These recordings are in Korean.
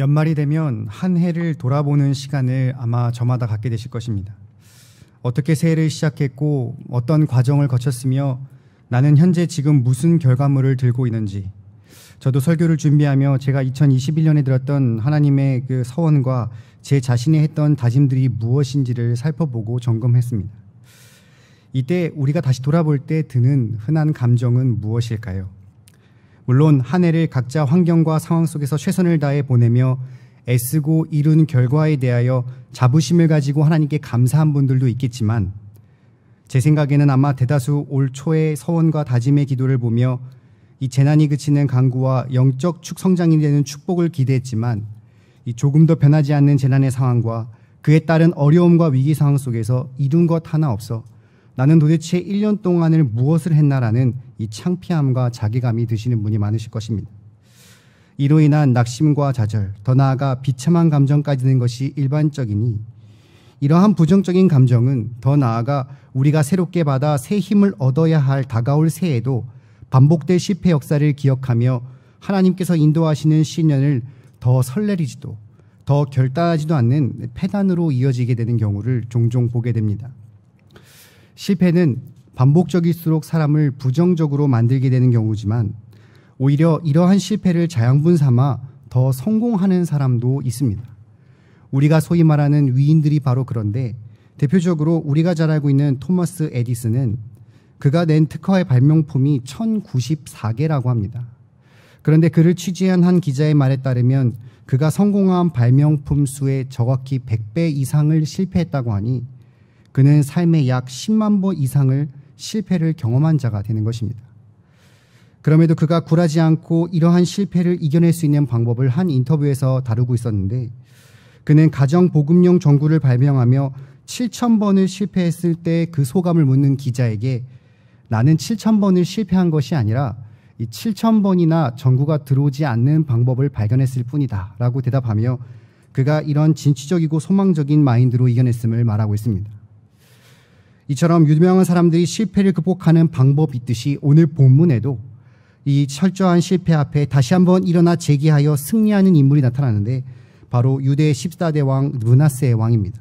연말이 되면 한 해를 돌아보는 시간을 아마 저마다 갖게 되실 것입니다. 어떻게 새해를 시작했고 어떤 과정을 거쳤으며 나는 현재 지금 무슨 결과물을 들고 있는지, 저도 설교를 준비하며 제가 2021년에 들었던 하나님의 그 서원과 제 자신이 했던 다짐들이 무엇인지를 살펴보고 점검했습니다. 이때 우리가 다시 돌아볼 때 드는 흔한 감정은 무엇일까요? 물론 한 해를 각자 환경과 상황 속에서 최선을 다해 보내며 애쓰고 이룬 결과에 대하여 자부심을 가지고 하나님께 감사한 분들도 있겠지만, 제 생각에는 아마 대다수 올 초의 서원과 다짐의 기도를 보며 이 재난이 그치는 간구와 영적 성장이 되는 축복을 기대했지만, 이 조금 더 변하지 않는 재난의 상황과 그에 따른 어려움과 위기 상황 속에서 이룬 것 하나 없어 나는 도대체 1년 동안을 무엇을 했나라는 이 창피함과 자괴감이 드시는 분이 많으실 것입니다. 이로 인한 낙심과 좌절, 더 나아가 비참한 감정까지 드는 것이 일반적이니, 이러한 부정적인 감정은 더 나아가 우리가 새롭게 받아 새 힘을 얻어야 할 다가올 새해에도 반복될 실패 역사를 기억하며 하나님께서 인도하시는 신년을 더 설레리지도 더 결단하지도 않는 패단으로 이어지게 되는 경우를 종종 보게 됩니다. 실패는 반복적일수록 사람을 부정적으로 만들게 되는 경우지만, 오히려 이러한 실패를 자양분 삼아 더 성공하는 사람도 있습니다. 우리가 소위 말하는 위인들이 바로 그런데, 대표적으로 우리가 잘 알고 있는 토머스 에디슨은 그가 낸 특허의 발명품이 1094개라고 합니다. 그런데 그를 취재한 한 기자의 말에 따르면 그가 성공한 발명품 수의 정확히 100배 이상을 실패했다고 하니, 그는 삶의 약 10만 번 이상을 실패를 경험한 자가 되는 것입니다. 그럼에도 그가 굴하지 않고 이러한 실패를 이겨낼 수 있는 방법을 한 인터뷰에서 다루고 있었는데, 그는 가정복음용 전구를 발명하며 7,000번을 실패했을 때 그 소감을 묻는 기자에게, 나는 7,000번을 실패한 것이 아니라 이 7,000번이나 전구가 들어오지 않는 방법을 발견했을 뿐이다 라고 대답하며, 그가 이런 진취적이고 소망적인 마인드로 이겨냈음을 말하고 있습니다. 이처럼 유명한 사람들이 실패를 극복하는 방법이 있듯이 오늘 본문에도 이 철저한 실패 앞에 다시 한번 일어나 재기하여 승리하는 인물이 나타나는데, 바로 유대의 14대 왕 므낫세의 왕입니다.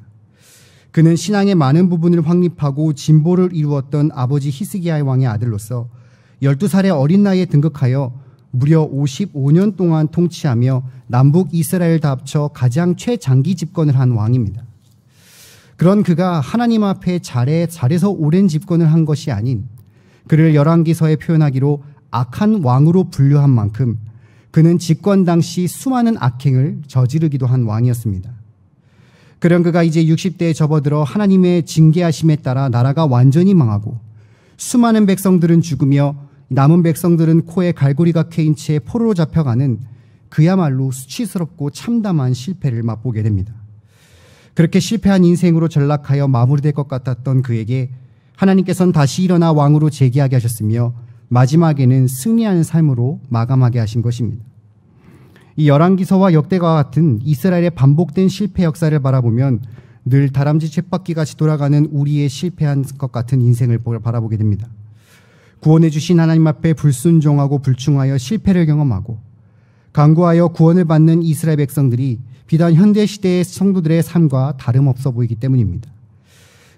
그는 신앙의 많은 부분을 확립하고 진보를 이루었던 아버지 히스기야의 왕의 아들로서 12살의 어린 나이에 등극하여 무려 55년 동안 통치하며 남북 이스라엘 다 합쳐 가장 최장기 집권을 한 왕입니다. 그런 그가 하나님 앞에 잘해서 오랜 집권을 한 것이 아닌, 그를 열왕기서에 표현하기로 악한 왕으로 분류한 만큼 그는 집권 당시 수많은 악행을 저지르기도 한 왕이었습니다. 그런 그가 이제 60대에 접어들어 하나님의 징계하심에 따라 나라가 완전히 망하고 수많은 백성들은 죽으며 남은 백성들은 코에 갈고리가 퀭인 채 포로로 잡혀가는 그야말로 수치스럽고 참담한 실패를 맛보게 됩니다. 그렇게 실패한 인생으로 전락하여 마무리될 것 같았던 그에게 하나님께서는 다시 일어나 왕으로 재기하게 하셨으며, 마지막에는 승리하는 삶으로 마감하게 하신 것입니다. 이 열왕기서와 역대가 같은 이스라엘의 반복된 실패 역사를 바라보면 늘 다람쥐 쳇바퀴 같이 돌아가는 우리의 실패한 것 같은 인생을 바라보게 됩니다. 구원해 주신 하나님 앞에 불순종하고 불충하여 실패를 경험하고 간구하여 구원을 받는 이스라엘 백성들이 비단 현대시대의 성도들의 삶과 다름없어 보이기 때문입니다.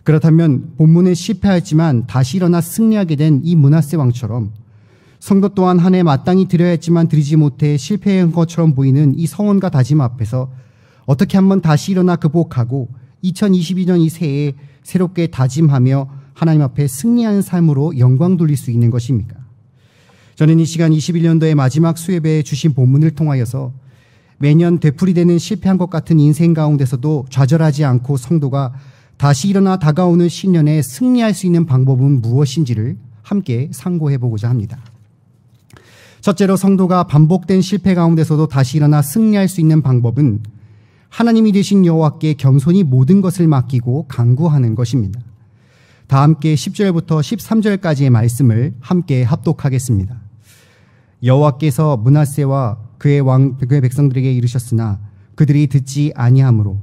그렇다면 본문에 실패하였지만 다시 일어나 승리하게 된 이 므낫세 왕처럼 성도 또한 한 해 마땅히 드려야 했지만 드리지 못해 실패한 것처럼 보이는 이 서원과 다짐 앞에서 어떻게 한번 다시 일어나 극복하고 2022년 이 새해에 새롭게 다짐하며 하나님 앞에 승리하는 삶으로 영광 돌릴 수 있는 것입니까? 저는 이 시간 21년도의 마지막 수예배에 주신 본문을 통하여서 매년 되풀이되는 실패한 것 같은 인생 가운데서도 좌절하지 않고 성도가 다시 일어나 다가오는 신년에 승리할 수 있는 방법은 무엇인지를 함께 상고해보고자 합니다. 첫째로, 성도가 반복된 실패 가운데서도 다시 일어나 승리할 수 있는 방법은 하나님이 되신 여호와께 겸손히 모든 것을 맡기고 간구하는 것입니다. 다 함께 10절부터 13절까지의 말씀을 함께 합독하겠습니다. 여호와께서 므낫세와 그의 백성들에게 이르셨으나 그들이 듣지 아니하므로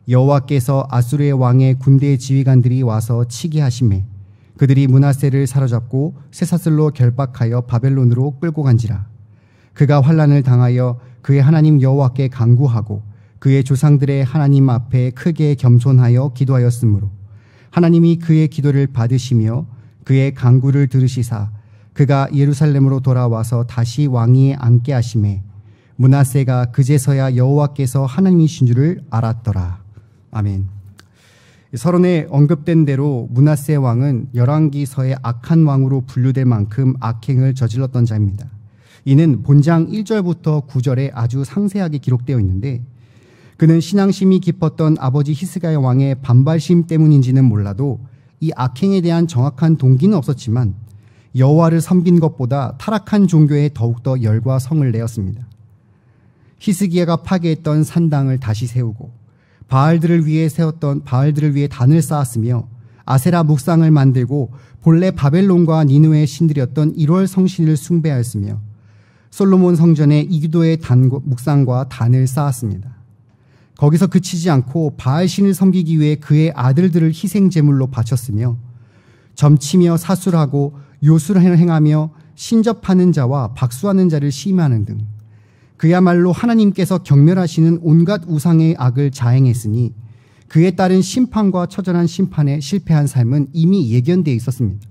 여호와께서 아수르의 왕의 군대 지휘관들이 와서 치게 하시매 그들이 므낫세를 사로잡고 쇠사슬로 결박하여 바벨론으로 끌고 간지라. 그가 환난을 당하여 그의 하나님 여호와께 간구하고 그의 조상들의 하나님 앞에 크게 겸손하여 기도하였으므로 하나님이 그의 기도를 받으시며 그의 간구를 들으시사 그가 예루살렘으로 돌아와서 다시 왕위에 앉게 하시매 므낫세가 그제서야 여호와께서 하나님이신 줄을 알았더라. 아멘. 서론에 언급된 대로 므낫세 왕은 열왕기서의 악한 왕으로 분류될 만큼 악행을 저질렀던 자입니다. 이는 본장 1절부터 9절에 아주 상세하게 기록되어 있는데 그는 신앙심이 깊었던 아버지 히스기야 왕의 반발심 때문인지는 몰라도 이 악행에 대한 정확한 동기는 없었지만 여호와를 섬긴 것보다 타락한 종교에 더욱더 열과 성을 내었습니다. 히스기야가 파괴했던 산당을 다시 세우고 바알들을 위해 단을 쌓았으며 아세라 묵상을 만들고 본래 바벨론과 니느웨의 신들이었던 1월 성신을 숭배하였으며 솔로몬 성전에 이기도의 묵상과 단을 쌓았습니다. 거기서 그치지 않고 바알신을 섬기기 위해 그의 아들들을 희생제물로 바쳤으며 점치며 사술하고 요술을 행하며 신접하는 자와 박수하는 자를 시임하는 등 그야말로 하나님께서 경멸하시는 온갖 우상의 악을 자행했으니 그에 따른 심판과 처절한 심판에 실패한 삶은 이미 예견되어 있었습니다.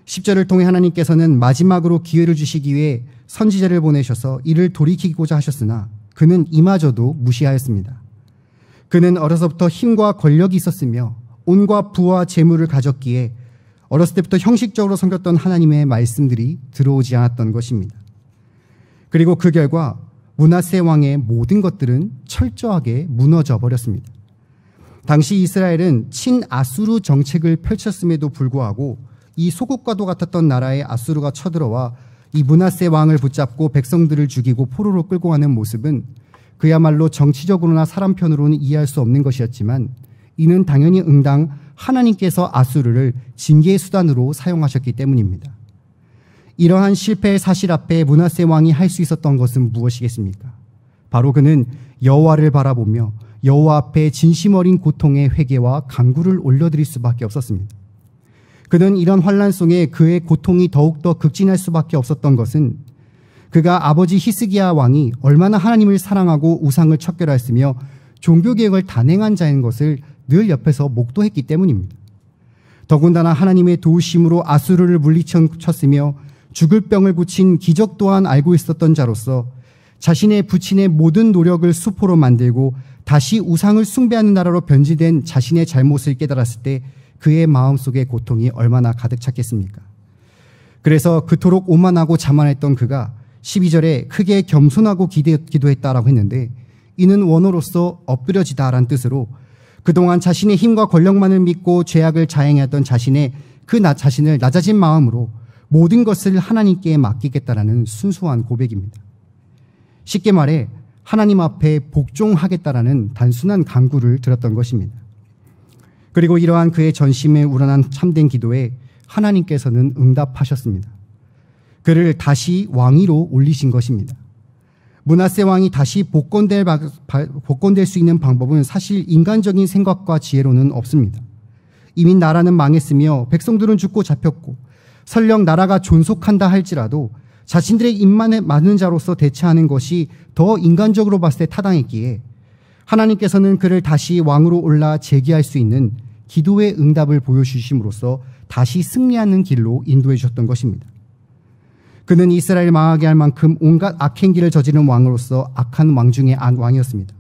10절을 통해 하나님께서는 마지막으로 기회를 주시기 위해 선지자를 보내셔서 이를 돌이키고자 하셨으나 그는 이마저도 무시하였습니다. 그는 어려서부터 힘과 권력이 있었으며 온갖 부와 재물을 가졌기에 어렸을 때부터 형식적으로 섬겼던 하나님의 말씀들이 들어오지 않았던 것입니다. 그리고 그 결과 므낫세 왕의 모든 것들은 철저하게 무너져 버렸습니다. 당시 이스라엘은 친아수르 정책을 펼쳤음에도 불구하고 이 소국과도 같았던 나라에 아수르가 쳐들어와 이 므낫세 왕을 붙잡고 백성들을 죽이고 포로로 끌고 가는 모습은 그야말로 정치적으로나 사람 편으로는 이해할 수 없는 것이었지만 이는 당연히 응당 하나님께서 아수르를 징계의 수단으로 사용하셨기 때문입니다. 이러한 실패의 사실 앞에 므낫세 왕이 할 수 있었던 것은 무엇이겠습니까? 바로 그는 여호와를 바라보며 여호와 앞에 진심 어린 고통의 회개와 간구를 올려드릴 수밖에 없었습니다. 그는 이런 환난 속에 그의 고통이 더욱더 극진할 수밖에 없었던 것은 그가 아버지 히스기야 왕이 얼마나 하나님을 사랑하고 우상을 척결하였으며 종교개혁을 단행한 자인 것을 늘 옆에서 목도했기 때문입니다. 더군다나 하나님의 도우심으로 아수르를 물리쳤으며 죽을 병을 고친 기적 또한 알고 있었던 자로서 자신의 부친의 모든 노력을 수포로 만들고 다시 우상을 숭배하는 나라로 변질된 자신의 잘못을 깨달았을 때 그의 마음속에 고통이 얼마나 가득 찼겠습니까? 그래서 그토록 오만하고 자만했던 그가 12절에 크게 겸손하고 기도했다라고 했는데 이는 원어로서 엎드려지다라는 뜻으로 그동안 자신의 힘과 권력만을 믿고 죄악을 자행했던 자신을 낮아진 마음으로 모든 것을 하나님께 맡기겠다라는 순수한 고백입니다. 쉽게 말해 하나님 앞에 복종하겠다라는 단순한 간구를 들었던 것입니다. 그리고 이러한 그의 전심에 우러난 참된 기도에 하나님께서는 응답하셨습니다. 그를 다시 왕위로 올리신 것입니다. 므낫세 왕이 다시 복권될 수 있는 방법은 사실 인간적인 생각과 지혜로는 없습니다. 이미 나라는 망했으며 백성들은 죽고 잡혔고 설령 나라가 존속한다 할지라도 자신들의 입만에 맞는 자로서 대처하는 것이 더 인간적으로 봤을 때 타당했기에 하나님께서는 그를 다시 왕으로 올라 재기할 수 있는 기도의 응답을 보여주심으로써 다시 승리하는 길로 인도해 주셨던 것입니다. 그는 이스라엘 망하게 할 만큼 온갖 악행기를 저지른 왕으로서 악한 왕 중의 왕이었습니다.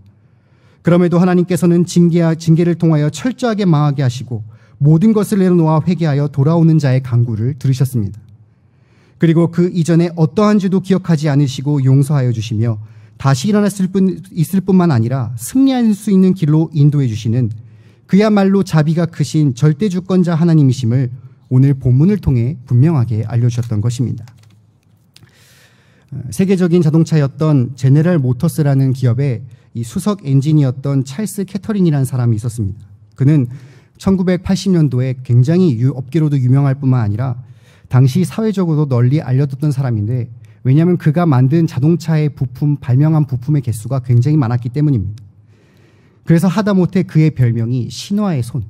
그럼에도 하나님께서는 징계를 통하여 철저하게 망하게 하시고 모든 것을 내려놓아 회개하여 돌아오는 자의 간구를 들으셨습니다. 그리고 그 이전에 어떠한 죄도 기억하지 않으시고 용서하여 주시며 다시 있을 뿐만 아니라 승리할 수 있는 길로 인도해 주시는 그야말로 자비가 크신 절대주권자 하나님이심을 오늘 본문을 통해 분명하게 알려주셨던 것입니다. 세계적인 자동차였던 제네럴 모터스라는 기업의 이 수석 엔지니어였던 찰스 캐터린이라는 사람이 있었습니다. 그는 1980년도에 굉장히 업계로도 유명할 뿐만 아니라 당시 사회적으로도 널리 알려졌던 사람인데 왜냐하면 그가 만든 자동차의 발명한 부품의 개수가 굉장히 많았기 때문입니다. 그래서 하다못해 그의 별명이 신화의 손,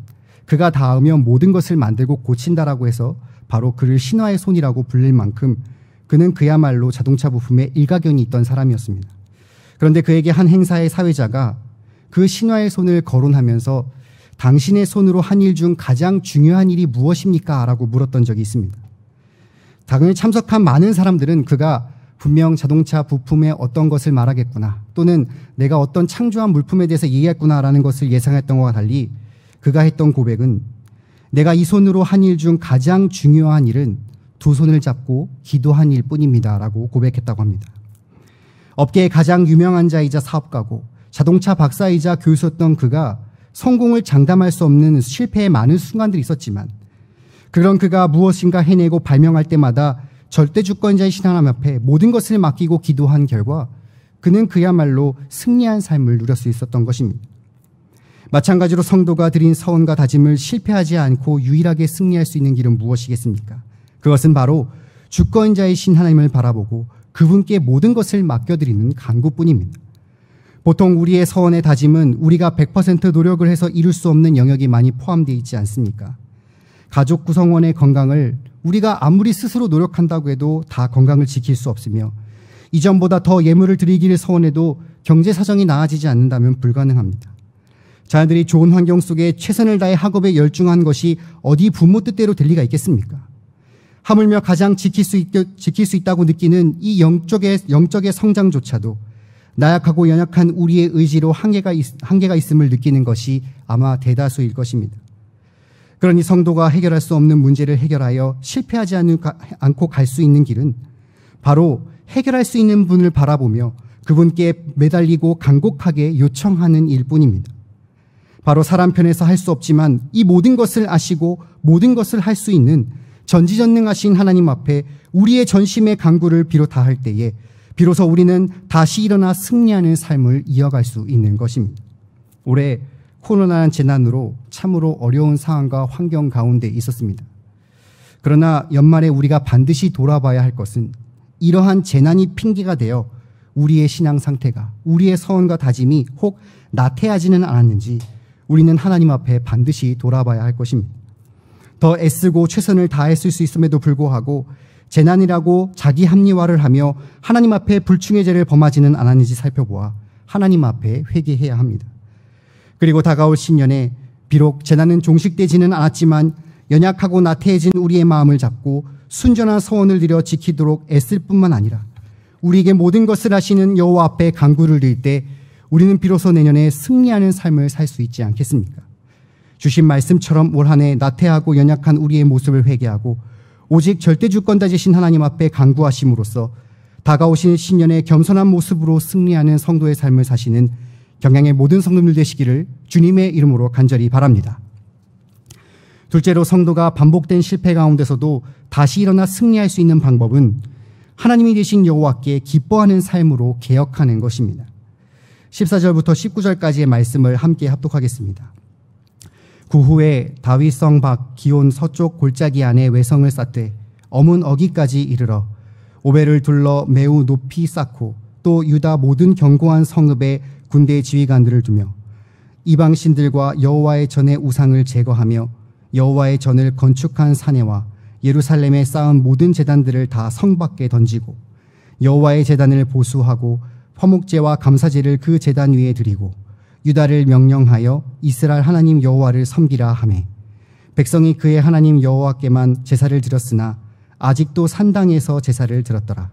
그가 닿으면 모든 것을 만들고 고친다라고 해서 바로 그를 신화의 손이라고 불릴 만큼 그는 그야말로 자동차 부품에 일가견이 있던 사람이었습니다. 그런데 그에게 한 행사의 사회자가 그 신하의 손을 거론하면서 당신의 손으로 한 일 중 가장 중요한 일이 무엇입니까? 라고 물었던 적이 있습니다. 당연히 참석한 많은 사람들은 그가 분명 자동차 부품의 어떤 것을 말하겠구나, 또는 내가 어떤 창조한 물품에 대해서 얘기했구나라는 것을 예상했던 것과 달리 그가 했던 고백은 내가 이 손으로 한 일 중 가장 중요한 일은 두 손을 잡고 기도한 일 뿐입니다 라고 고백했다고 합니다. 업계의 가장 유명한 자이자 사업가고 자동차 박사이자 교수였던 그가 성공을 장담할 수 없는 실패의 많은 순간들이 있었지만, 그런 그가 무엇인가 해내고 발명할 때마다 절대주권자이신 하나님 앞에 모든 것을 맡기고 기도한 결과 그는 그야말로 승리한 삶을 누릴 수 있었던 것입니다. 마찬가지로 성도가 드린 서원과 다짐을 실패하지 않고 유일하게 승리할 수 있는 길은 무엇이겠습니까? 그것은 바로 주권자이신 하나님을 바라보고 그분께 모든 것을 맡겨드리는 간구뿐입니다. 보통 우리의 서원의 다짐은 우리가 100% 노력을 해서 이룰 수 없는 영역이 많이 포함되어 있지 않습니까? 가족 구성원의 건강을 우리가 아무리 스스로 노력한다고 해도 다 건강을 지킬 수 없으며, 이전보다 더 예물을 드리기를 서원해도 경제 사정이 나아지지 않는다면 불가능합니다. 자녀들이 좋은 환경 속에 최선을 다해 학업에 열중한 것이 어디 부모 뜻대로 될 리가 있겠습니까? 하물며 가장 지킬 수 있다고 느끼는 이 영적의 성장조차도 나약하고 연약한 우리의 의지로 한계가 있음을 느끼는 것이 아마 대다수일 것입니다. 그러니 성도가 해결할 수 없는 문제를 해결하여 실패하지 않고 갈 수 있는 길은 바로 해결할 수 있는 분을 바라보며 그분께 매달리고 간곡하게 요청하는 일뿐입니다. 바로 사람 편에서 할 수 없지만 이 모든 것을 아시고 모든 것을 할 수 있는 전지전능하신 하나님 앞에 우리의 전심의 간구를 비롯할 때에 비로소 우리는 다시 일어나 승리하는 삶을 이어갈 수 있는 것입니다. 올해 코로나 재난으로 참으로 어려운 상황과 환경 가운데 있었습니다. 그러나 연말에 우리가 반드시 돌아봐야 할 것은 이러한 재난이 핑계가 되어 우리의 신앙 상태가, 우리의 서원과 다짐이 혹 나태하지는 않았는지 우리는 하나님 앞에 반드시 돌아봐야 할 것입니다. 더 애쓰고 최선을 다했을 수 있음에도 불구하고 재난이라고 자기 합리화를 하며 하나님 앞에 불충의 죄를 범하지는 않았는지 살펴보아 하나님 앞에 회개해야 합니다. 그리고 다가올 신년에 비록 재난은 종식되지는 않았지만 연약하고 나태해진 우리의 마음을 잡고 순전한 서원을 드려 지키도록 애쓸 뿐만 아니라 우리에게 모든 것을 하시는 여호와 앞에 간구를 드릴 때 우리는 비로소 내년에 승리하는 삶을 살 수 있지 않겠습니까? 주신 말씀처럼 올 한 해 나태하고 연약한 우리의 모습을 회개하고 오직 절대주권자이신 하나님 앞에 간구하심으로써 다가오신 신년의 겸손한 모습으로 승리하는 성도의 삶을 사시는 경양의 모든 성도들 되시기를 주님의 이름으로 간절히 바랍니다. 둘째로, 성도가 반복된 실패 가운데서도 다시 일어나 승리할 수 있는 방법은 하나님이 되신 여호와께 기뻐하는 삶으로 개혁하는 것입니다. 14절부터 19절까지의 말씀을 함께 합독하겠습니다. 그 후에 다윗성 밖 기온 서쪽 골짜기 안에 외성을 쌓되 어문 어기까지 이르러 오벨을 둘러 매우 높이 쌓고 또 유다 모든 견고한 성읍에 군대 지휘관들을 두며 이방 신들과 여호와의 전의 우상을 제거하며 여호와의 전을 건축한 사내와 예루살렘에 쌓은 모든 제단들을 다 성 밖에 던지고 여호와의 제단을 보수하고 화목제와 감사제를 그 제단 위에 드리고 유다를 명령하여 이스라엘 하나님 여호와를 섬기라 하매 백성이 그의 하나님 여호와께만 제사를 드렸으나 아직도 산당에서 제사를 드렸더라.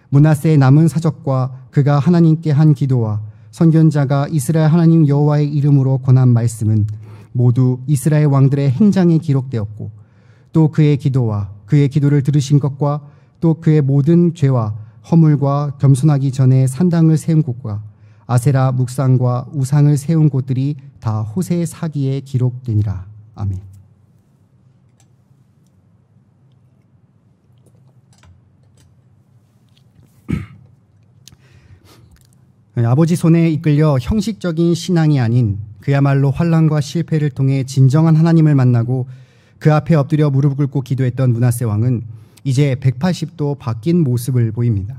므낫세의 남은 사적과 그가 하나님께 한 기도와 선견자가 이스라엘 하나님 여호와의 이름으로 권한 말씀은 모두 이스라엘 왕들의 행장에 기록되었고 또 그의 기도와 그의 기도를 들으신 것과 또 그의 모든 죄와 허물과 겸손하기 전에 산당을 세운 곳과 아세라 묵상과 우상을 세운 곳들이 다 호세 사기에 기록되니라. 아멘. 아버지 손에 이끌려 형식적인 신앙이 아닌 그야말로 환난과 실패를 통해 진정한 하나님을 만나고 그 앞에 엎드려 무릎 꿇고 기도했던 므낫세 왕은 이제 180도 바뀐 모습을 보입니다.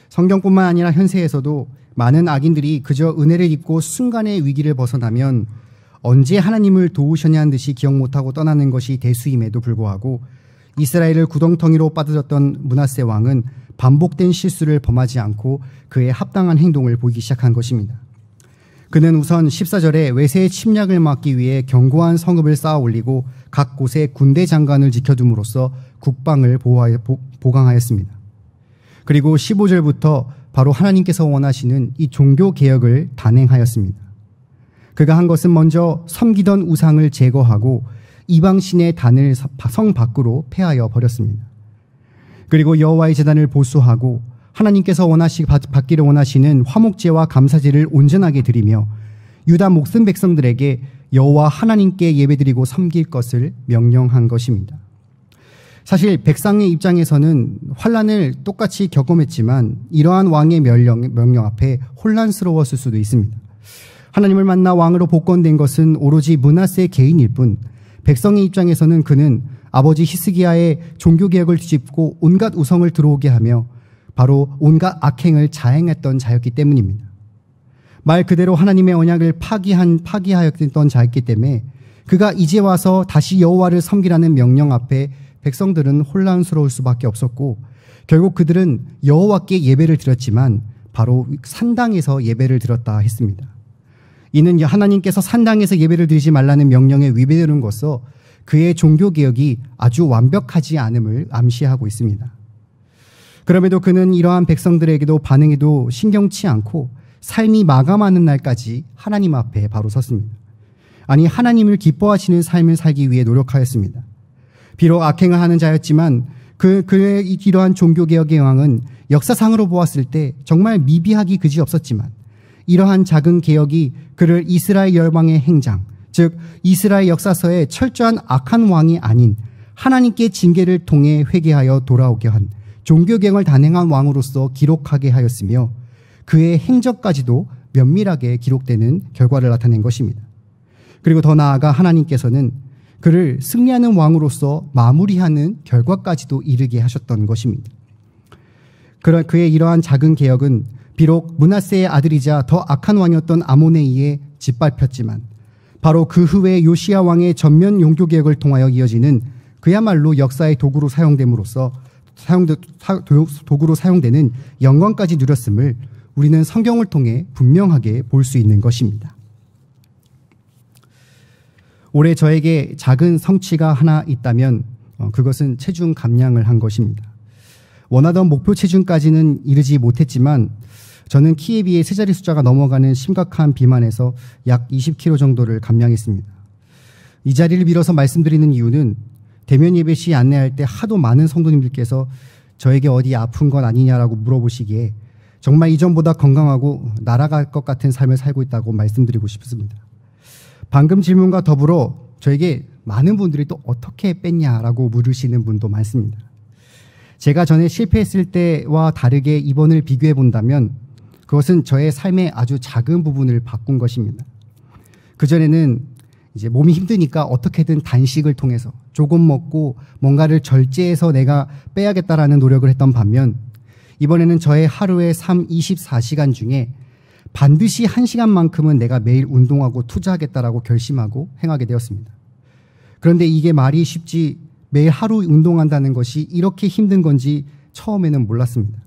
성경뿐만 아니라 현세에서도 많은 악인들이 그저 은혜를 입고 순간의 위기를 벗어나면 언제 하나님을 도우셨냐는 듯이 기억 못하고 떠나는 것이 대수임에도 불구하고 이스라엘을 구덩텅이로 빠뜨렸던 므낫세 왕은 반복된 실수를 범하지 않고 그에 합당한 행동을 보이기 시작한 것입니다. 그는 우선 14절에 외세의 침략을 막기 위해 견고한 성읍을 쌓아 올리고 각 곳에 군대 장관을 지켜둠으로써 국방을 보강하였습니다. 그리고 15절부터 바로 하나님께서 원하시는 이 종교개혁을 단행하였습니다. 그가 한 것은 먼저 섬기던 우상을 제거하고 이방신의 단을 성 밖으로 폐하여 버렸습니다. 그리고 여호와의 제단을 보수하고 하나님께서 받기를 원하시는 화목제와 감사제를 온전하게 드리며 유다 목슨 백성들에게 여호와 하나님께 예배드리고 섬길 것을 명령한 것입니다. 사실 백성의 입장에서는 환난을 똑같이 경험했지만 이러한 왕의 명령 앞에 혼란스러웠을 수도 있습니다. 하나님을 만나 왕으로 복권된 것은 오로지 므낫세 개인일 뿐 백성의 입장에서는 그는 아버지 히스기야의 종교개혁을 뒤집고 온갖 우성을 들어오게 하며 바로 온갖 악행을 자행했던 자였기 때문입니다. 말 그대로 하나님의 언약을 파기하였던 자였기 때문에 그가 이제 와서 다시 여호와를 섬기라는 명령 앞에 백성들은 혼란스러울 수밖에 없었고 결국 그들은 여호와께 예배를 드렸지만 바로 산당에서 예배를 드렸다 했습니다. 이는 하나님께서 산당에서 예배를 드리지 말라는 명령에 위배되는 것으로 그의 종교개혁이 아주 완벽하지 않음을 암시하고 있습니다. 그럼에도 그는 이러한 백성들에게도 반응에도 신경치 않고 삶이 마감하는 날까지 하나님 앞에 바로 섰습니다. 아니 하나님을 기뻐하시는 삶을 살기 위해 노력하였습니다. 비록 악행을 하는 자였지만 그의 이러한 종교개혁의 여왕은 역사상으로 보았을 때 정말 미비하기 그지없었지만 이러한 작은 개혁이 그를 이스라엘 열방의 행장, 즉 이스라엘 역사서에 철저한 악한 왕이 아닌 하나님께 징계를 통해 회개하여 돌아오게 한 종교개혁을 단행한 왕으로서 기록하게 하였으며 그의 행적까지도 면밀하게 기록되는 결과를 나타낸 것입니다. 그리고 더 나아가 하나님께서는 그를 승리하는 왕으로서 마무리하는 결과까지도 이르게 하셨던 것입니다. 그의 이러한 작은 개혁은 비록 므낫세의 아들이자 더 악한 왕이었던 아몬에 의해 짓밟혔지만 바로 그 후에 요시야 왕의 전면 종교개혁을 통하여 이어지는 그야말로 역사의 도구로 사용되는 영광까지 누렸음을 우리는 성경을 통해 분명하게 볼 수 있는 것입니다. 올해 저에게 작은 성취가 하나 있다면 그것은 체중 감량을 한 것입니다. 원하던 목표 체중까지는 이르지 못했지만 저는 키에 비해 세 자리 숫자가 넘어가는 심각한 비만에서 약 20kg 정도를 감량했습니다. 이 자리를 빌어서 말씀드리는 이유는 대면 예배 시 안내할 때 하도 많은 성도님들께서 저에게 어디 아픈 건 아니냐라고 물어보시기에 정말 이전보다 건강하고 날아갈 것 같은 삶을 살고 있다고 말씀드리고 싶습니다. 방금 질문과 더불어 저에게 많은 분들이 또 어떻게 뺐냐라고 물으시는 분도 많습니다. 제가 전에 실패했을 때와 다르게 이번을 비교해 본다면 그것은 저의 삶의 아주 작은 부분을 바꾼 것입니다. 그전에는 이제 몸이 힘드니까 어떻게든 단식을 통해서 조금 먹고 뭔가를 절제해서 내가 빼야겠다라는 노력을 했던 반면 이번에는 저의 하루의 24시간 중에 반드시 1시간만큼은 내가 매일 운동하고 투자하겠다라고 결심하고 행하게 되었습니다. 그런데 이게 말이 쉽지 매일 하루 운동한다는 것이 이렇게 힘든 건지 처음에는 몰랐습니다.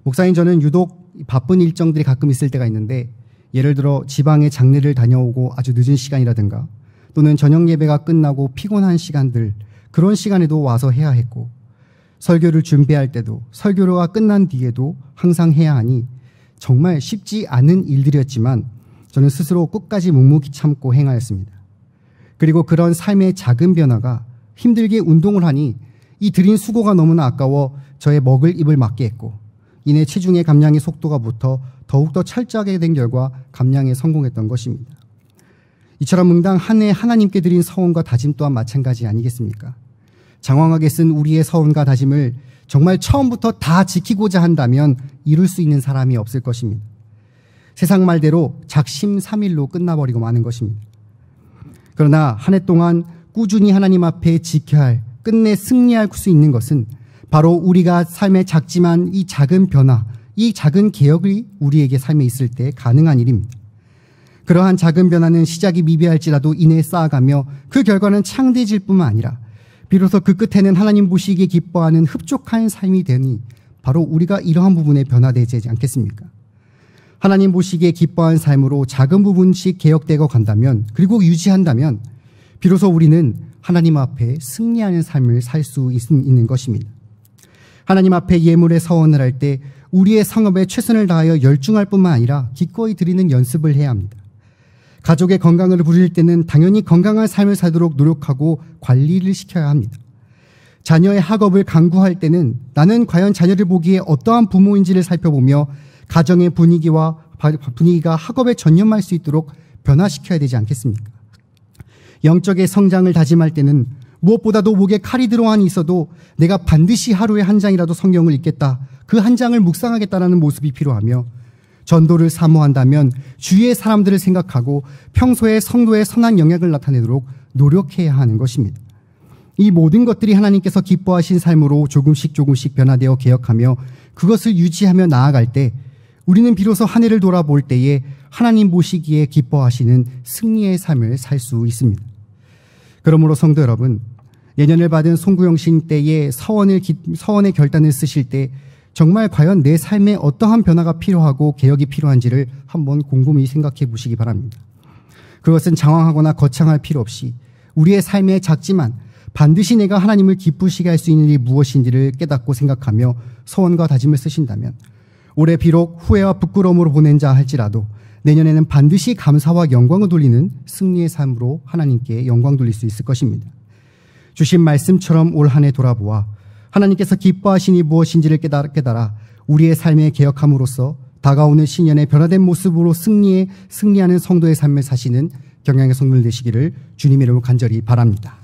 목사님, 저는 유독 바쁜 일정들이 가끔 있을 때가 있는데 예를 들어 지방에 장례를 다녀오고 아주 늦은 시간이라든가 또는 저녁 예배가 끝나고 피곤한 시간들, 그런 시간에도 와서 해야 했고 설교를 준비할 때도 설교가 끝난 뒤에도 항상 해야 하니 정말 쉽지 않은 일들이었지만 저는 스스로 끝까지 묵묵히 참고 행하였습니다. 그리고 그런 삶의 작은 변화가 힘들게 운동을 하니 이 들인 수고가 너무나 아까워 저의 먹을 입을 맞게 했고 이내 체중의 감량의 속도가 붙어 더욱더 철저하게 된 결과 감량에 성공했던 것입니다. 이처럼 응당 한 해 하나님께 드린 서원과 다짐 또한 마찬가지 아니겠습니까? 장황하게 쓴 우리의 서원과 다짐을 정말 처음부터 다 지키고자 한다면 이룰 수 있는 사람이 없을 것입니다. 세상 말대로 작심삼일로 끝나버리고 마는 것입니다. 그러나 한 해 동안 꾸준히 하나님 앞에 지켜야 할, 끝내 승리할 수 있는 것은 바로 우리가 삶에 작지만 이 작은 변화, 이 작은 개혁이 우리에게 삶에 있을 때 가능한 일입니다. 그러한 작은 변화는 시작이 미비할지라도 이내에 쌓아가며 그 결과는 창대해질 뿐만 아니라 비로소 그 끝에는 하나님 보시기에 기뻐하는 흡족한 삶이 되니 바로 우리가 이러한 부분에 변화되지 않겠습니까? 하나님 보시기에 기뻐한 삶으로 작은 부분씩 개혁되고 간다면, 그리고 유지한다면 비로소 우리는 하나님 앞에 승리하는 삶을 살 수 있는 것입니다. 하나님 앞에 예물의 서원을 할 때 우리의 상업에 최선을 다하여 열중할 뿐만 아니라 기꺼이 드리는 연습을 해야 합니다. 가족의 건강을 부릴 때는 당연히 건강한 삶을 살도록 노력하고 관리를 시켜야 합니다. 자녀의 학업을 강구할 때는 나는 과연 자녀를 보기에 어떠한 부모인지를 살펴보며 가정의 분위기가 학업에 전념할 수 있도록 변화시켜야 되지 않겠습니까? 영적의 성장을 다짐할 때는 무엇보다도 목에 칼이 들어안이 있어도 내가 반드시 하루에 한 장이라도 성경을 읽겠다, 그 한 장을 묵상하겠다라는 모습이 필요하며, 전도를 사모한다면 주위의 사람들을 생각하고 평소에 성도의 선한 영향을 나타내도록 노력해야 하는 것입니다. 이 모든 것들이 하나님께서 기뻐하신 삶으로 조금씩 변화되어 개혁하며 그것을 유지하며 나아갈 때 우리는 비로소 한 해를 돌아볼 때에 하나님 보시기에 기뻐하시는 승리의 삶을 살 수 있습니다. 그러므로 성도 여러분, 내년을 받은 송구영신 때에 서원의 결단을 쓰실 때 정말 과연 내 삶에 어떠한 변화가 필요하고 개혁이 필요한지를 한번 곰곰이 생각해 보시기 바랍니다. 그것은 장황하거나 거창할 필요 없이 우리의 삶에 작지만 반드시 내가 하나님을 기쁘시게 할 수 있는 일이 무엇인지를 깨닫고 생각하며 서원과 다짐을 쓰신다면 올해 비록 후회와 부끄러움으로 보낸 자 할지라도 내년에는 반드시 감사와 영광을 돌리는 승리의 삶으로 하나님께 영광 돌릴 수 있을 것입니다. 주신 말씀처럼 올 한 해 돌아보아 하나님께서 기뻐하시니 무엇인지를 깨달아 우리의 삶에 개혁함으로써 다가오는 신년의 변화된 모습으로 승리하는 성도의 삶을 사시는 경향의 성도들 되시기를 주님의 이름으로 간절히 바랍니다.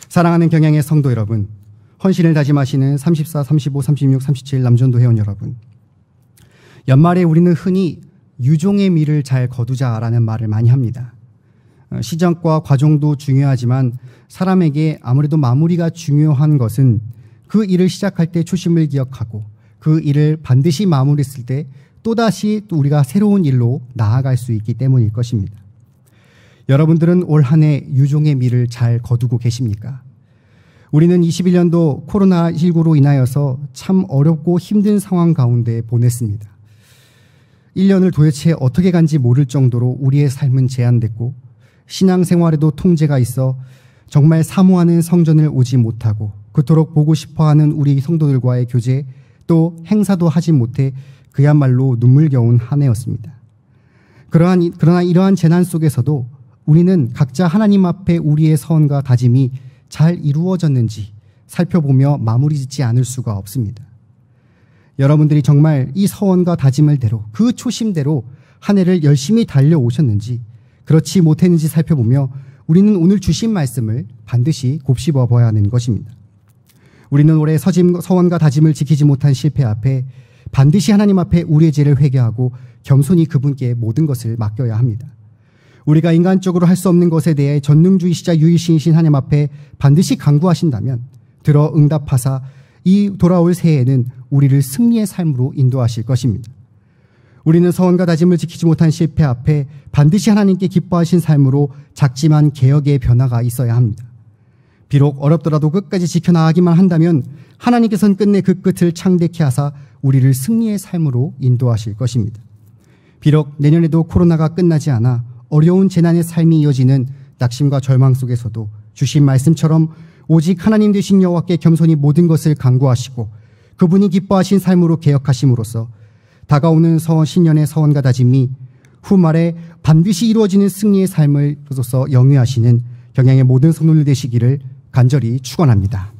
사랑하는 경향의 성도 여러분, 헌신을 다짐하시는 34, 35, 36, 37 남전도 회원 여러분, 연말에 우리는 흔히 유종의 미를 잘 거두자라는 말을 많이 합니다. 시작과 과정도 중요하지만 사람에게 아무래도 마무리가 중요한 것은 그 일을 시작할 때 초심을 기억하고 그 일을 반드시 마무리했을 때 또다시 또 우리가 새로운 일로 나아갈 수 있기 때문일 것입니다. 여러분들은 올 한 해 유종의 미를 잘 거두고 계십니까? 우리는 21년도 코로나19로 인하여서 참 어렵고 힘든 상황 가운데 보냈습니다. 1년을 도대체 어떻게 간지 모를 정도로 우리의 삶은 제한됐고 신앙생활에도 통제가 있어 정말 사모하는 성전을 오지 못하고 그토록 보고 싶어하는 우리 성도들과의 교제 또 행사도 하지 못해 그야말로 눈물겨운 한 해였습니다. 그러나 이러한 재난 속에서도 우리는 각자 하나님 앞에 우리의 서원과 다짐이 잘 이루어졌는지 살펴보며 마무리 짓지 않을 수가 없습니다. 여러분들이 정말 이 서원과 다짐을 대로 그 초심대로 한 해를 열심히 달려오셨는지 그렇지 못했는지 살펴보며 우리는 오늘 주신 말씀을 반드시 곱씹어 봐야 하는 것입니다. 우리는 올해 서원과 다짐을 지키지 못한 실패 앞에 반드시 하나님 앞에 우리의 죄를 회개하고 겸손히 그분께 모든 것을 맡겨야 합니다. 우리가 인간적으로 할 수 없는 것에 대해 전능주의시자 유일신이신 하나님 앞에 반드시 간구하신다면 들어 응답하사 이 돌아올 새해에는 우리를 승리의 삶으로 인도하실 것입니다. 우리는 서원과 다짐을 지키지 못한 실패 앞에 반드시 하나님께 기뻐하신 삶으로 작지만 개혁의 변화가 있어야 합니다. 비록 어렵더라도 끝까지 지켜나가기만 한다면 하나님께서는 끝내 그 끝을 창대케 하사 우리를 승리의 삶으로 인도하실 것입니다. 비록 내년에도 코로나가 끝나지 않아 어려운 재난의 삶이 이어지는 낙심과 절망 속에서도 주신 말씀처럼 오직 하나님 되신 여호와께 겸손히 모든 것을 간구하시고 그분이 기뻐하신 삶으로 개혁하심으로써 다가오는 신년의 서원과 다짐이 후말에 반드시 이루어지는 승리의 삶을 으로써 영위하시는 경향의 모든 성도들 되시기를 간절히 축원합니다.